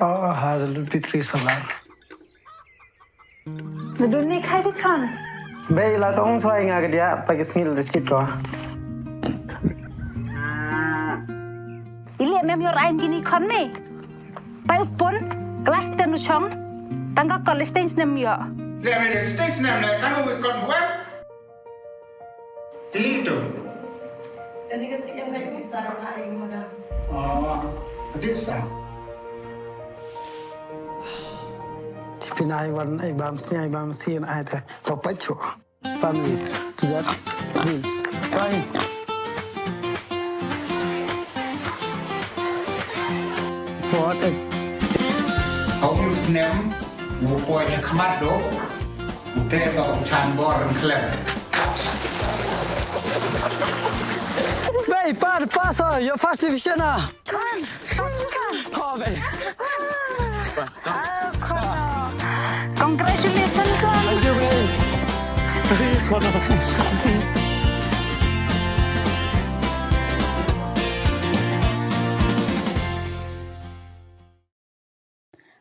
هذا البيتري سولار Dunia kaya di kan? Baiklah kamu soal ngak dia pakai sengil di situ. Ili mem yor aim gini kan me? Pai upon kelas tenu chong, tangga college stage nem yo. Lehkmen stage nem le tangga wikon buat. Itu. Jadi kasi yang kayak bisa aing modal. Oh, bisa. Pinai warna ibam sih ada papacho. Families, that means fine. For it. Kau mus nem, buku aja kemat do. Ute tau chan bor klep. Baik, pasa, your first division ah. Kan, pasal kan? Oh, baik. Congratulations kan? Thank you, baik.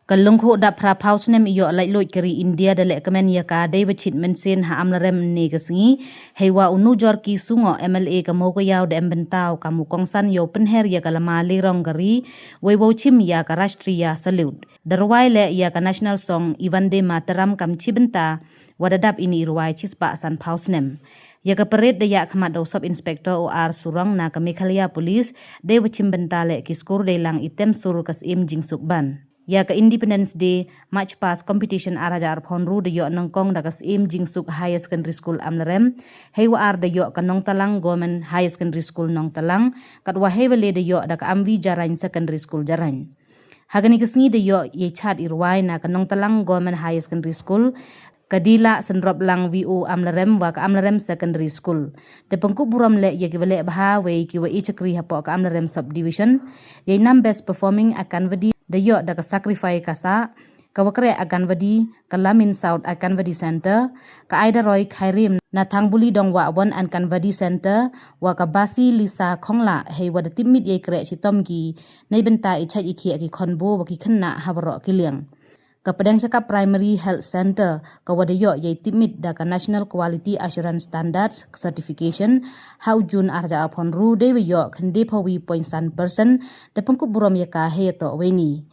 Kalungku dap prapaus nem iyo lai loit keri India da lehkmen ya ka dai wachit mensen ha Amlarem ne kasingi hewa unu jor ki sungo MLA ka mo ko yaw da embentau ka mukongsan yo penher ya kalama lirong keri weibo chim ya ka rashtriya salute darwai le ya ka national song Vande Mataram kam chibenta wadadap ini irwai chispa san paus nem ya ka parade da ya khamat do sub inspector OR surang na ka Meghalaya police dai wachim benta le ki skur dai lang item sur kas im jingsuk ban ya ke Independence Day March Past Competition arajar phonru de yo nangkong dakas im jingsuk Higher Secondary School Amlarem hewa ar de yo kanong talang Government Higher Secondary School nong talang katwa hewele de yo dak amwi jarain Secondary School jarain hagani kesingi de yo ye chat irwai na kanong talang Government Higher Secondary School kadila senrop lang VO Amlarem wa ka Amlarem Secondary School de pengku buram le ye kiwale bha we ki wa ichakri hapo ka Amlarem Subdivision ye nam best performing akan vadi de yo da ka sacrifice kasa ka wakre akan vadi ka Lamin South akan vadi center ka Aida Roy Khairim na thangbuli dong wa wan akan vadi center wa ka Basi Lisa Khongla he wa da timit ye kre chitom gi nei benta i chai ikhi ki khonbo wa ki khynnah habro ki liang ka Padang Cakap Primary Health Center ka wadayo ye timit da ka National Quality Assurance Standards Certification hau jun arja apon ru de yo khande phawi 0.1% da pangku burom ye ka he to weni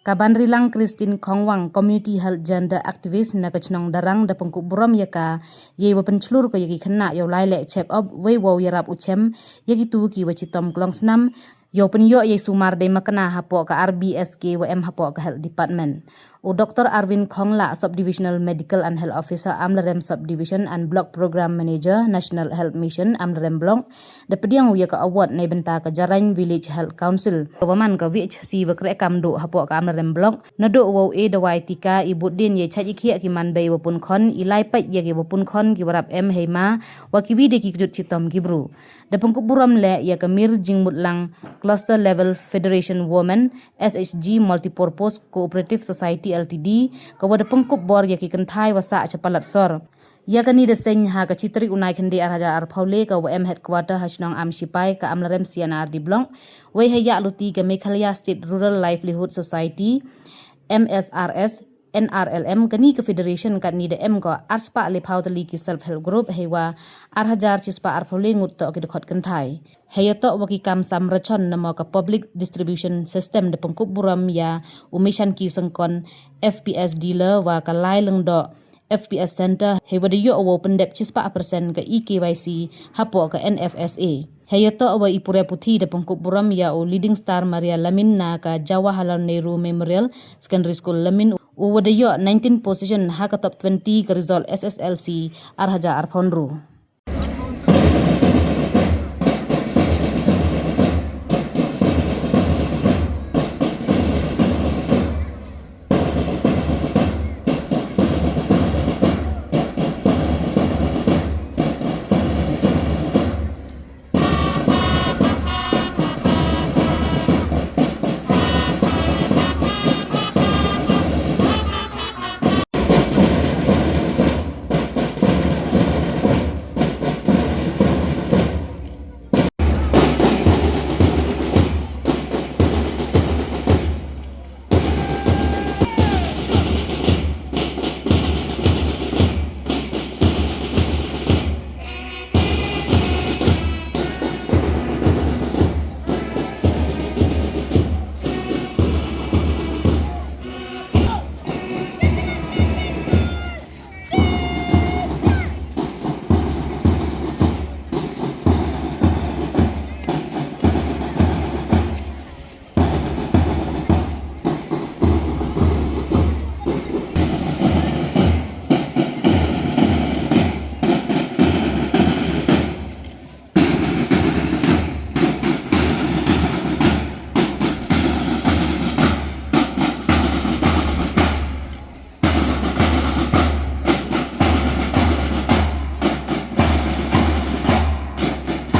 ka Banrilang Christine Khongwang Community Health Gender Activist na ka chnong darang da pangku burom ye ka ye wa penchlur ko ye ki khynnah yo lai le check up we wo yarap uchem ye ki tu ki wachitom klong snam yo penyo ye sumar de makna hapo ka RBSK WM hapo ka Health Department o Dr. Arvin Khongla Subdivisional Medical and Health Officer Amlarem Subdivision and Block Program Manager National Health Mission Amlarem Block da pediang ya ka award nei benta ka Jarain Village Health Council waman ka VHC wa kre kam do hapo ka Amlarem Block na do wo e da wai tika ibut din ye chaji khia ki man bei wapun khon ilai pat ye ki wapun khon ki warap em heima wa ki wi de ki jut chitom gibru da pengku buram le ya ka mir jingmut lang Cluster Level Federation Women SHG Multipurpose Cooperative Society LTD ka wada pengkup bor ya ki kenthai wasa chapalat sor ya kani de seng ha ka chitri unai khande arhaja ar phaule ka WM headquarter hasnong am sipai ka Amlarem CNR di blong we he ya luti ka Meghalaya State Rural Livelihood Society MSRS NRLM kani ke federation kan ni de em ko arspa le phautali ki self help group hewa arhajar chispa ar phaule ngut to ki khot kenthai heyato waki kam samrachon namo ka public distribution system de pengkup buram ya umishan ki sengkon FPS dealer wa ka lai lengdo FPS center hewa de yo wo pendep chispa % ka EKYC hapo ka NFSA heyato wa ipure puthi de pengkup buram ya o leading star Maria Lamin na ka Jawaharlal Nehru Memorial Secondary School Lamin o wadayo 19 position ha ka top 20 ka result SSLC arhaja arphonru